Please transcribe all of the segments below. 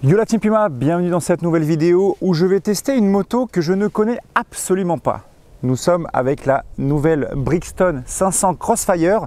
Yo la Team Puma, bienvenue dans cette nouvelle vidéo où je vais tester une moto que je ne connais absolument pas. Nous sommes avec la nouvelle Brixton 500 Crossfire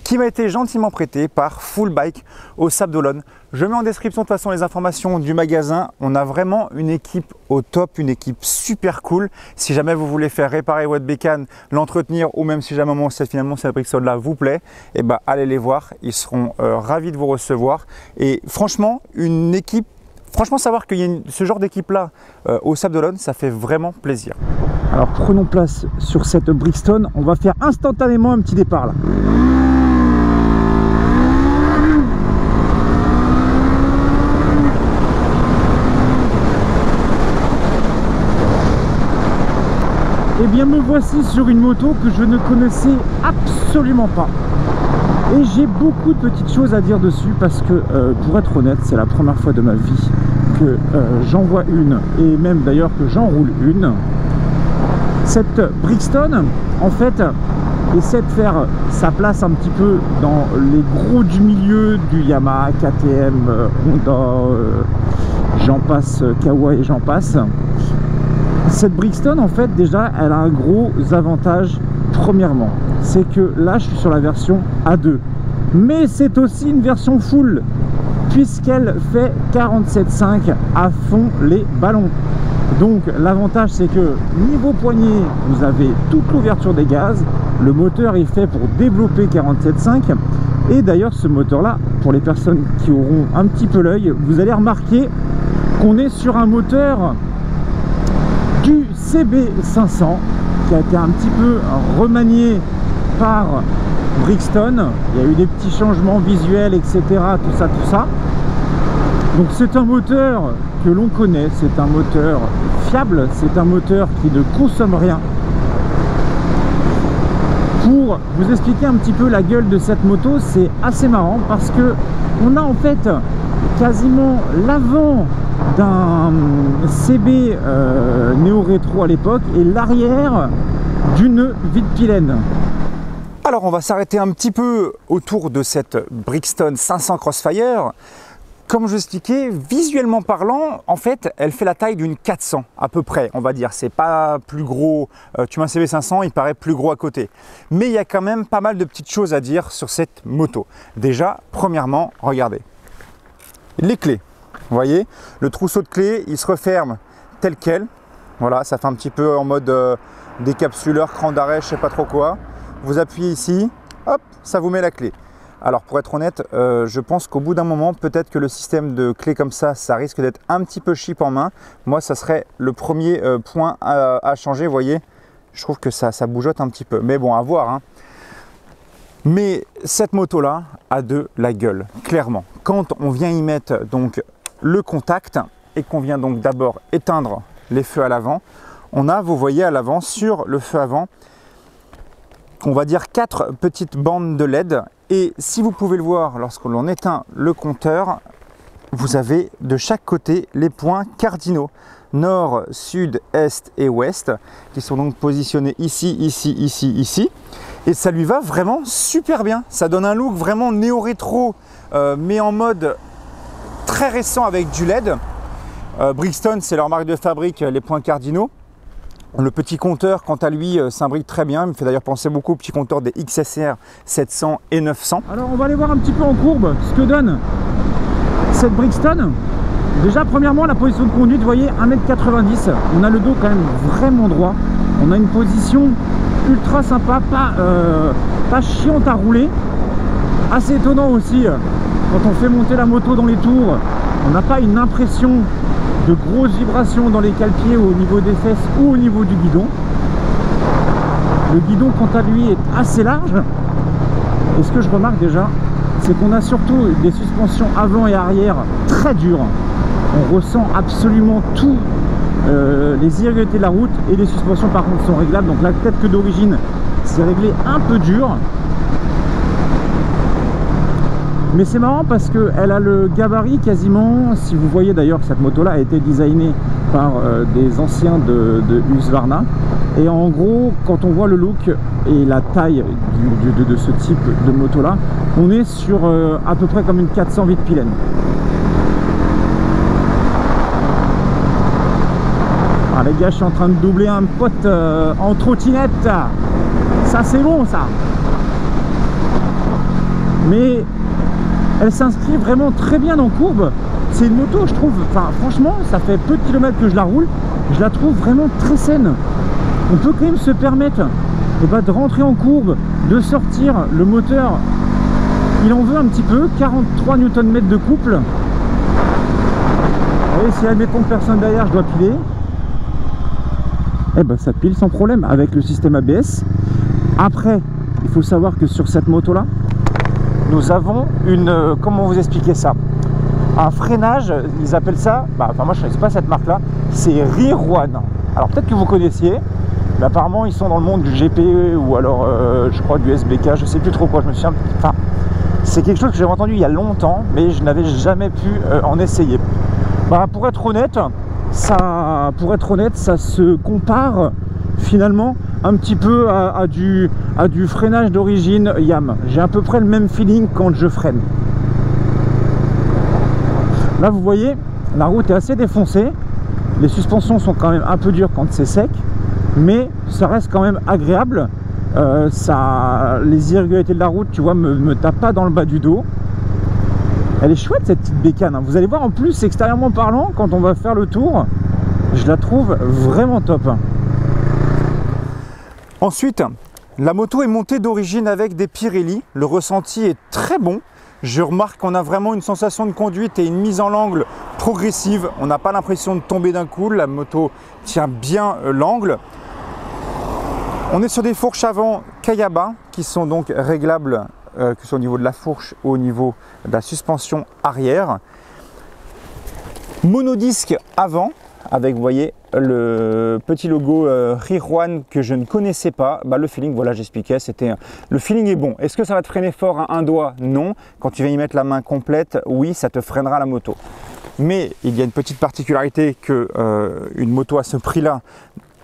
qui m'a été gentiment prêtée par Full Bike au Sables d'Olonne. Je mets en description de toute façon les informations du magasin. On a vraiment une équipe au top, une équipe super cool. Si jamais vous voulez faire réparer votre bécane, l'entretenir ou même si jamais finalement cette Brixton là vous plaît, et ben allez les voir, ils seront ravis de vous recevoir. Et franchement, une équipe. Franchement, savoir qu'il y a ce genre d'équipe-là au Sables d'Olonne, ça fait vraiment plaisir. Alors, prenons place sur cette Brixton. On va faire instantanément un petit départ là. Eh bien, me voici sur une moto que je ne connaissais absolument pas. Et j'ai beaucoup de petites choses à dire dessus parce que, pour être honnête, c'est la première fois de ma vie que j'en vois une, et même d'ailleurs que j'en roule une. Cette Brixton, en fait, essaie de faire sa place un petit peu dans les gros du milieu du Yamaha, KTM, Honda, j'en passe, Kawa et j'en passe. Cette Brixton, en fait, déjà, elle a un gros avantage. Premièrement, c'est que là je suis sur la version A2, mais c'est aussi une version full puisqu'elle fait 47,5 à fond les ballons. Donc l'avantage c'est que niveau poignée vous avez toute l'ouverture des gaz, le moteur est fait pour développer 47,5 et d'ailleurs ce moteur là, pour les personnes qui auront un petit peu l'œil, vous allez remarquer qu'on est sur un moteur du CB500 qui a été un petit peu remanié par Brixton. Il y a eu des petits changements visuels, etc. Tout ça. Donc c'est un moteur que l'on connaît, c'est un moteur fiable, c'est un moteur qui ne consomme rien. Pour vous expliquer un petit peu la gueule de cette moto, c'est assez marrant parce que on a en fait quasiment l'avant d'un CB néo rétro à l'époque et l'arrière d'une Vitpilen. Alors on va s'arrêter un petit peu autour de cette Brixton 500 Crossfire. Comme je l'expliquais, visuellement parlant, en fait, elle fait la taille d'une 400 à peu près, on va dire. C'est pas plus gros. Tu mets un CB500, il paraît plus gros à côté. Mais il y a quand même pas mal de petites choses à dire sur cette moto. Déjà, premièrement, regardez. Les clés. Vous voyez, le trousseau de clés, il se referme tel quel. Voilà, ça fait un petit peu en mode décapsuleur, cran d'arrêt, je sais pas trop quoi. Vous appuyez ici, hop, ça vous met la clé. Alors pour être honnête, je pense qu'au bout d'un moment, peut-être que le système de clés comme ça risque d'être un petit peu cheap en main. Moi, ça serait le premier point à changer. Vous voyez, je trouve que ça bougeote un petit peu. Mais bon, à voir, hein. Mais cette moto-là a de la gueule, clairement. Quand on vient y mettre donc le contact et qu'on vient donc d'abord éteindre les feux à l'avant, on a, vous voyez à l'avant, sur le feu avant, on va dire 4 petites bandes de LED. Et si vous pouvez le voir, lorsque l'on éteint le compteur, vous avez de chaque côté les points cardinaux, nord, sud, est et ouest, qui sont donc positionnés ici, ici, ici, ici. Et ça lui va vraiment super bien. Ça donne un look vraiment néo-rétro, mais en mode très récent avec du LED. Brixton, c'est leur marque de fabrique, les points cardinaux. Le petit compteur, quant à lui, s'imbrique très bien. Il me fait d'ailleurs penser beaucoup au petit compteur des XSR 700 et 900. Alors, on va aller voir un petit peu en courbe ce que donne cette Brixton. Déjà, premièrement, la position de conduite, vous voyez, 1,90 m. On a le dos quand même vraiment droit. On a une position ultra sympa, pas chiante à rouler. Assez étonnant aussi, quand on fait monter la moto dans les tours, on n'a pas une impression de grosses vibrations dans les cale-pieds au niveau des fesses ou au niveau du guidon. Le guidon, quant à lui, est assez large. Et ce que je remarque déjà, c'est qu'on a surtout des suspensions avant et arrière très dures. On ressent absolument tout, les irrégularités de la route, et les suspensions par contre sont réglables. Donc là, peut-être que d'origine c'est réglé un peu dur. Mais c'est marrant parce qu'elle a le gabarit quasiment, si vous voyez d'ailleurs, cette moto-là a été designée par des anciens de Husqvarna. Et en gros, quand on voit le look et la taille de ce type de moto-là, on est sur à peu près comme une 408 Pilène. Ah les gars, je suis en train de doubler un pote en trottinette. Ça c'est bon ça. Mais elle s'inscrit vraiment très bien en courbe. C'est une moto, je trouve, enfin franchement, ça fait peu de kilomètres que je la roule, je la trouve vraiment très saine. On peut quand même se permettre de rentrer en courbe, de sortir le moteur. Il en veut un petit peu, 43 Nm de couple. Et si admettons personne derrière, je dois piler. Eh ben ça pile sans problème avec le système ABS. Après, il faut savoir que sur cette moto là, nous avons une, comment vous expliquer ça, un freinage, ils appellent ça, enfin moi je ne connais pas cette marque là, c'est Rear One. Alors peut-être que vous connaissiez, mais apparemment ils sont dans le monde du GPE ou alors je crois du SBK, je sais plus trop quoi, je me souviens, enfin c'est quelque chose que j'avais entendu il y a longtemps, mais je n'avais jamais pu en essayer. Pour être honnête, ça se compare finalement un petit peu à du freinage d'origine YAM. J'ai à peu près le même feeling quand je freine. Là vous voyez, la route est assez défoncée, les suspensions sont quand même un peu dures quand c'est sec, mais ça reste quand même agréable. Les irrégularités de la route, tu vois, me tapent pas dans le bas du dos. Elle est chouette cette petite bécane, hein. Vous allez voir en plus, extérieurement parlant, quand on va faire le tour, je la trouve vraiment top. Ensuite, la moto est montée d'origine avec des Pirelli. Le ressenti est très bon. Je remarque qu'on a vraiment une sensation de conduite et une mise en l'angle progressive. On n'a pas l'impression de tomber d'un coup. La moto tient bien l'angle. On est sur des fourches avant Kayaba qui sont donc réglables, que ce soit au niveau de la fourche ou au niveau de la suspension arrière. Monodisque avant avec, vous voyez, le petit logo Rear One que je ne connaissais pas. Le feeling, voilà, j'expliquais, le feeling est bon. Est-ce que ça va te freiner fort à un doigt? Non. Quand tu vas y mettre la main complète, oui, ça te freinera la moto. Mais il y a une petite particularité que une moto à ce prix-là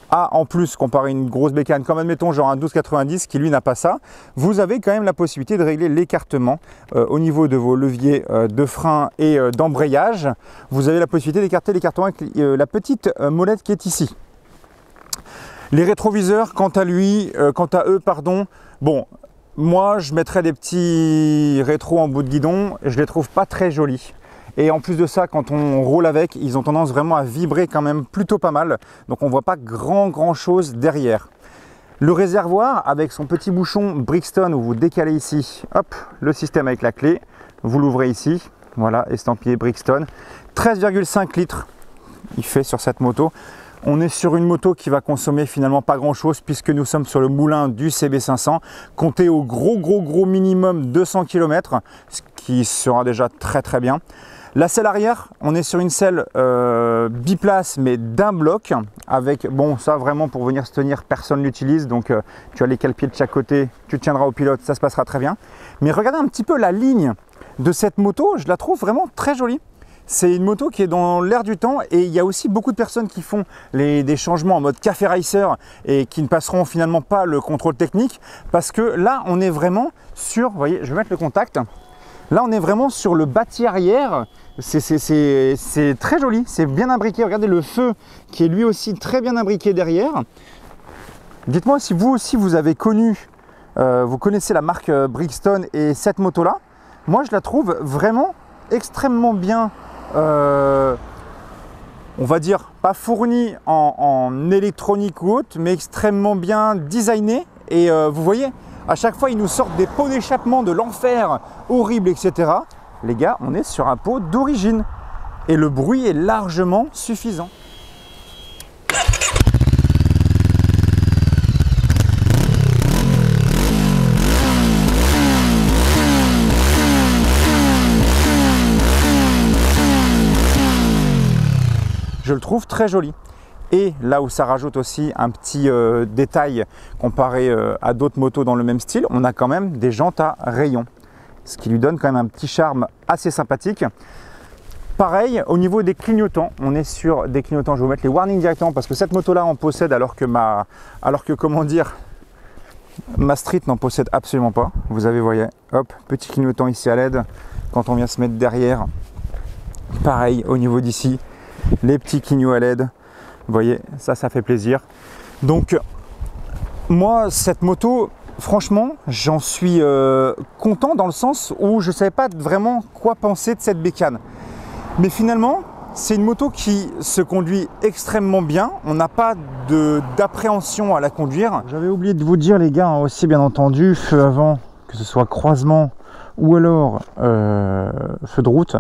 a en plus, comparé à une grosse bécane comme admettons genre un 1290 qui lui n'a pas ça. Vous avez quand même la possibilité de régler l'écartement au niveau de vos leviers de frein et d'embrayage. Vous avez la possibilité d'écarter l'écartement avec la petite molette qui est ici. Les rétroviseurs, quant à eux, bon, moi je mettrais des petits rétros en bout de guidon, je les trouve pas très jolis. Et en plus de ça, quand on roule avec, ils ont tendance vraiment à vibrer quand même plutôt pas mal. Donc on ne voit pas grand chose derrière. Le réservoir avec son petit bouchon Brixton où vous décalez ici, hop, le système avec la clé. Vous l'ouvrez ici, voilà, estampillé Brixton. 13,5 litres il fait sur cette moto. On est sur une moto qui va consommer finalement pas grand chose puisque nous sommes sur le moulin du CB500. Comptez au gros minimum 200 km, ce qui sera déjà très bien. La selle arrière, on est sur une selle biplace mais d'un bloc avec, bon ça vraiment pour venir se tenir, personne l'utilise, donc tu as les cale-pieds de chaque côté, tu tiendras au pilote, ça se passera très bien. Mais regardez un petit peu la ligne de cette moto, je la trouve vraiment très jolie. C'est une moto qui est dans l'air du temps et il y a aussi beaucoup de personnes qui font des changements en mode café racer et qui ne passeront finalement pas le contrôle technique parce que là on est vraiment sur, vous voyez, je vais mettre le contact. Là on est vraiment sur le bâti arrière, c'est très joli, c'est bien imbriqué. Regardez le feu qui est lui aussi très bien imbriqué derrière. Dites-moi si vous aussi vous avez connu, vous connaissez la marque Brixton et cette moto là. Moi je la trouve vraiment extrêmement bien, on va dire pas fournie en électronique ou autre, mais extrêmement bien designée. Et vous voyez, à chaque fois ils nous sortent des pots d'échappement de l'enfer horrible, etc. Les gars, on est sur un pot d'origine et le bruit est largement suffisant. Je le trouve très joli. Et là où ça rajoute aussi un petit détail comparé à d'autres motos dans le même style, on a quand même des jantes à rayons. ce qui lui donne quand même un petit charme assez sympathique. Pareil, au niveau des clignotants, on est sur des clignotants, je vais vous mettre les warnings directement parce que cette moto-là en possède alors que comment dire, ma Street n'en possède absolument pas. Vous avez, voyez, hop, petit clignotant ici à LED. Quand on vient se mettre derrière, pareil, au niveau d'ici, les petits clignots à LED. Vous voyez, ça fait plaisir. Donc, moi, cette moto, franchement, j'en suis content dans le sens où je ne savais pas vraiment quoi penser de cette bécane. Mais finalement, c'est une moto qui se conduit extrêmement bien. On n'a pas d'appréhension à la conduire. J'avais oublié de vous dire, les gars, aussi bien entendu, feu avant, que ce soit croisement ou alors feu de route.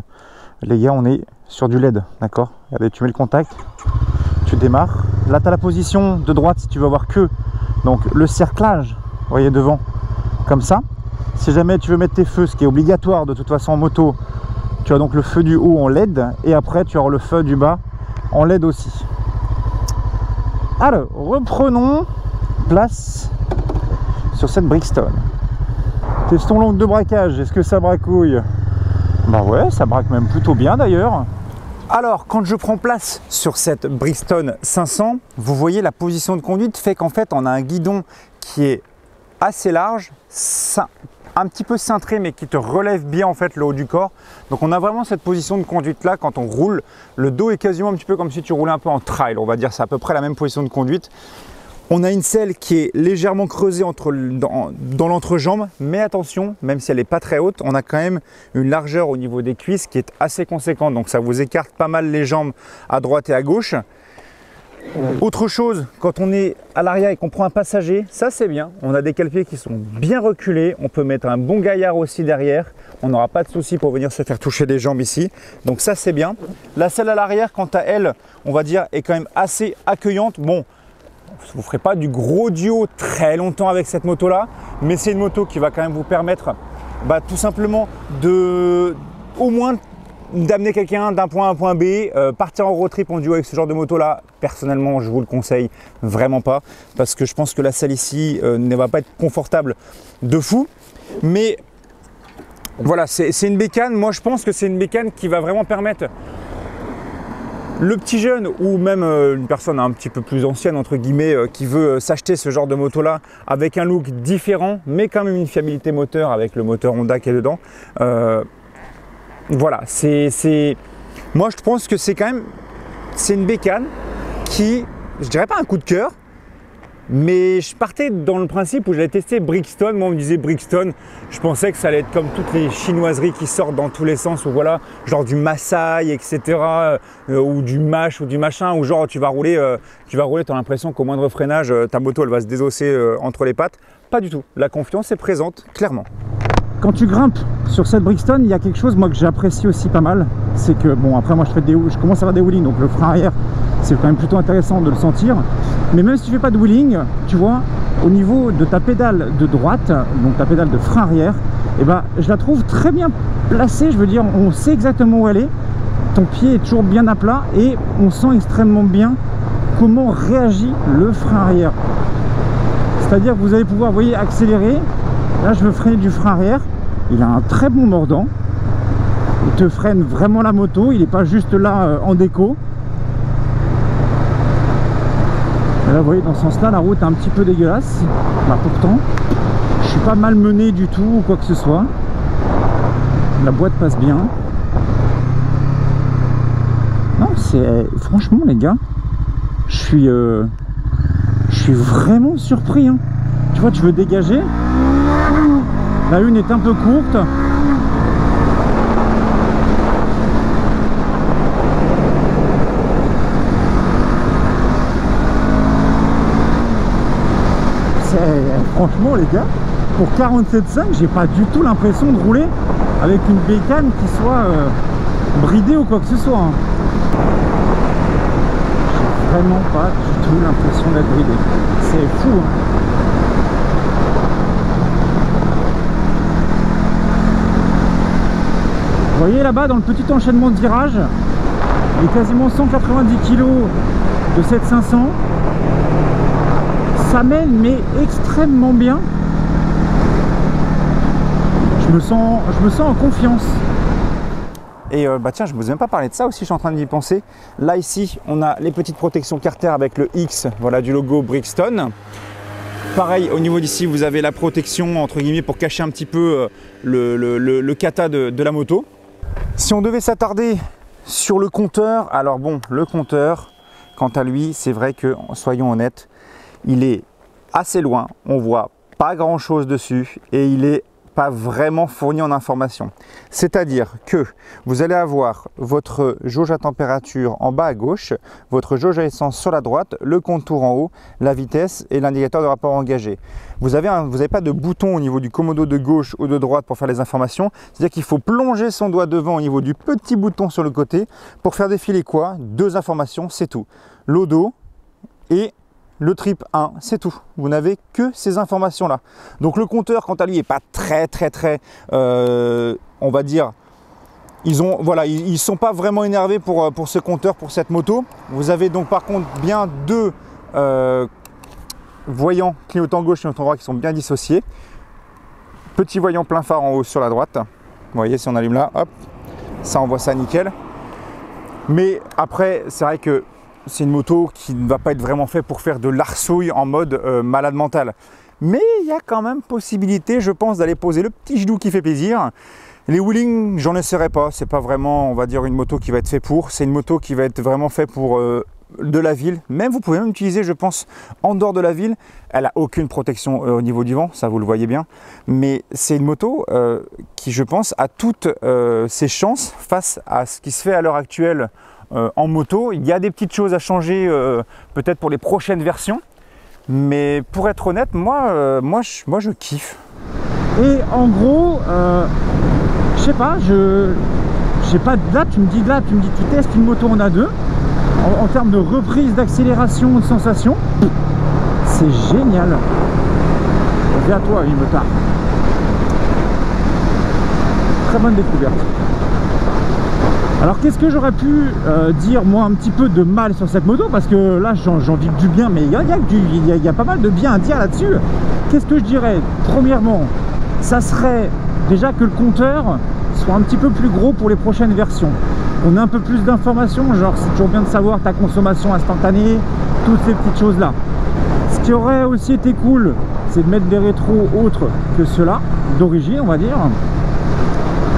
Les gars, on est sur du LED, d'accord? Regardez, tu mets le contact, tu démarres. Là, tu as la position de droite si tu veux avoir que donc le cerclage, vous voyez, devant, comme ça. Si jamais tu veux mettre tes feux, ce qui est obligatoire de toute façon en moto, tu as donc le feu du haut en LED et après tu auras le feu du bas en LED aussi. Alors, reprenons place sur cette Brixton. Testons l'angle de braquage, est-ce que ça bracouille? Bah ouais, ça braque même plutôt bien d'ailleurs. Alors, quand je prends place sur cette Brixton 500, vous voyez la position de conduite fait qu'en fait on a un guidon qui est assez large, un petit peu cintré mais qui te relève bien en fait le haut du corps. Donc on a vraiment cette position de conduite là quand on roule. Le dos est quasiment un petit peu comme si tu roulais un peu en trail, on va dire, c'est à peu près la même position de conduite. On a une selle qui est légèrement creusée dans l'entrejambe, mais attention, même si elle n'est pas très haute, on a quand même une largeur au niveau des cuisses qui est assez conséquente, donc ça vous écarte pas mal les jambes à droite et à gauche. Autre chose, quand on est à l'arrière et qu'on prend un passager, ça c'est bien, on a des cale-pieds qui sont bien reculés, on peut mettre un bon gaillard aussi derrière, on n'aura pas de souci pour venir se faire toucher les jambes ici, donc ça c'est bien. La selle à l'arrière, quant à elle, on va dire, est quand même assez accueillante. Bon, vous ne ferez pas du gros duo très longtemps avec cette moto là, mais c'est une moto qui va quand même vous permettre tout simplement au moins d'amener quelqu'un d'un point A à un point B. Partir en road trip en duo avec ce genre de moto là, personnellement je vous le conseille vraiment pas, parce que je pense que la selle ici ne va pas être confortable de fou. Mais voilà, c'est une bécane, moi je pense que c'est une bécane qui va vraiment permettre le petit jeune ou même une personne un petit peu plus ancienne entre guillemets qui veut s'acheter ce genre de moto là avec un look différent mais quand même une fiabilité moteur avec le moteur Honda qui est dedans. Voilà, moi je pense que c'est quand même une bécane qui, je dirais pas un coup de cœur, mais je partais dans le principe où j'allais tester Brixton. Moi on me disait Brixton, je pensais que ça allait être comme toutes les chinoiseries qui sortent dans tous les sens, ou voilà, genre du Maasai, etc. Ou du Mash ou du machin, où genre tu vas rouler, tu as l'impression qu'au moindre freinage, ta moto elle va se désosser entre les pattes. Pas du tout, la confiance est présente, clairement. Quand tu grimpes sur cette Brixton, il y a quelque chose moi que j'apprécie aussi pas mal, c'est que bon, après moi je commence à faire des wheelings, donc le frein arrière c'est quand même plutôt intéressant de le sentir, mais même si tu fais pas de wheeling, tu vois, au niveau de ta pédale de droite, donc ta pédale de frein arrière, et ben je la trouve très bien placée, je veux dire, on sait exactement où elle est, ton pied est toujours bien à plat et on sent extrêmement bien comment réagit le frein arrière. C'est-à-dire que vous allez pouvoir, vous voyez, accélérer. Là je veux freiner du frein arrière, il a un très bon mordant, il te freine vraiment la moto, il n'est pas juste là en déco. Et là vous voyez, dans ce sens là la route est un petit peu dégueulasse, pourtant je suis pas malmené du tout ou quoi que ce soit, la boîte passe bien. Non, c'est franchement les gars, je suis vraiment surpris hein. Tu vois, tu veux dégager, la une est un peu courte. Franchement les gars, pour 47,5, j'ai pas du tout l'impression de rouler avec une bécane qui soit bridée ou quoi que ce soit hein. J'ai vraiment pas du tout l'impression d'être bridé. C'est fou hein. Vous voyez là-bas dans le petit enchaînement de virage, il est quasiment 190 kg de cette 500. Ça mène mais extrêmement bien. Je je me sens en confiance. Et bah tiens, je ne vous ai même pas parlé de ça aussi, je suis en train d'y penser. Là ici, on a les petites protections Carter avec le X, voilà, du logo Brixton. Pareil, au niveau d'ici, vous avez la protection, entre guillemets, pour cacher un petit peu le kata de la moto. Si on devait s'attarder sur le compteur, alors bon, le compteur, quant à lui, c'est vrai que, soyons honnêtes, il est assez loin, on voit pas grand chose dessus et il est pas vraiment fourni en information. C'est-à-dire que vous allez avoir votre jauge à température en bas à gauche, votre jauge à essence sur la droite, le contour en haut, la vitesse et l'indicateur de rapport engagé. Vous n'avez pas de bouton au niveau du commodo de gauche ou de droite pour faire les informations. C'est-à-dire qu'il faut plonger son doigt devant au niveau du petit bouton sur le côté pour faire défiler quoi? Deux informations, c'est tout. L'odo et le trip 1, c'est tout. Vous n'avez que ces informations-là. Donc le compteur, quant à lui, n'est pas très, on va dire, ils sont pas vraiment énervés pour ce compteur, pour cette moto. Vous avez donc par contre bien deux voyants clignotant gauche et clignotant droit qui sont bien dissociés. Petit voyant plein phare en haut sur la droite. Vous voyez, si on allume là, hop, ça envoie ça nickel. Mais après, c'est vrai que c'est une moto qui ne va pas être vraiment faite pour faire de l'arsouille en mode malade mental. Mais il y a quand même possibilité, je pense, d'aller poser le petit genou qui fait plaisir. Les wheelings, j'en essaierai pas. C'est pas vraiment, on va dire, une moto qui va être faite pour. C'est une moto qui va être vraiment faite pour de la ville. Même vous pouvez même l'utiliser, je pense, en dehors de la ville. Elle n'a aucune protection au niveau du vent, ça vous le voyez bien. Mais c'est une moto qui, je pense, a toutes ses chances face à ce qui se fait à l'heure actuelle en moto. Il y a des petites choses à changer peut-être pour les prochaines versions, mais pour être honnête, moi je kiffe. Et en gros, je sais pas, là tu me dis tu testes une moto en A2 en termes de reprise d'accélération, de sensation, c'est génial. Viens à toi, il me tarde. Très bonne découverte. Alors qu'est-ce que j'aurais pu dire moi un petit peu de mal sur cette moto, parce que là j'en dis du bien, mais il y a pas mal de bien à dire là-dessus. Qu'est-ce que je dirais? Premièrement, ça serait déjà que le compteur soit un petit peu plus gros pour les prochaines versions. On a un peu plus d'informations, genre c'est toujours bien de savoir ta consommation instantanée, toutes ces petites choses là. Ce qui aurait aussi été cool, c'est de mettre des rétros autres que ceux-là, d'origine on va dire.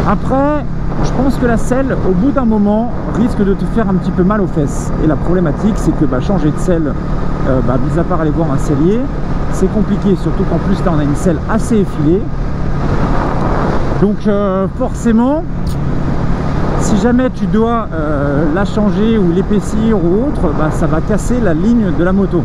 Après, je pense que la selle, au bout d'un moment, risque de te faire un petit peu mal aux fesses. Et la problématique, c'est que changer de selle, mis à part aller voir un sellier, c'est compliqué. Surtout qu'en plus, là, on a une selle assez effilée. Donc, forcément, si jamais tu dois la changer ou l'épaissir ou autre, ça va casser la ligne de la moto.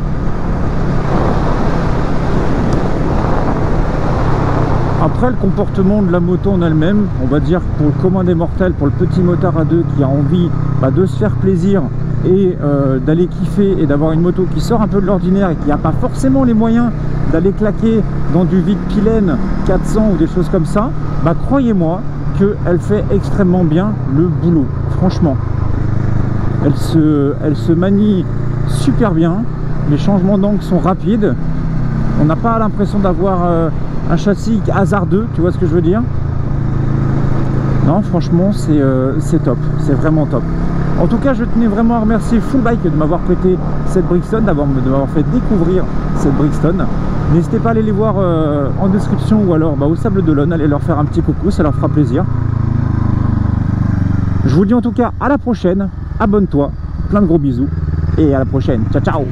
Après, le comportement de la moto en elle-même, on va dire pour le commun des mortels, pour le petit motard à deux qui a envie de se faire plaisir et d'aller kiffer et d'avoir une moto qui sort un peu de l'ordinaire et qui n'a pas forcément les moyens d'aller claquer dans du vide Pilène 400 ou des choses comme ça, croyez-moi qu'elle fait extrêmement bien le boulot, franchement. Elle se manie super bien, les changements d'angle sont rapides, on n'a pas l'impression d'avoir un châssis hasardeux, tu vois ce que je veux dire? Non, franchement, c'est top, c'est vraiment top. En tout cas, je tenais vraiment à remercier Full Bike de m'avoir prêté cette Brixton, de m'avoir fait découvrir cette Brixton. N'hésitez pas à aller les voir en description ou alors au Sable d'Olonne, allez leur faire un petit coucou, ça leur fera plaisir. Je vous dis en tout cas à la prochaine, abonne-toi, plein de gros bisous et à la prochaine, ciao ciao.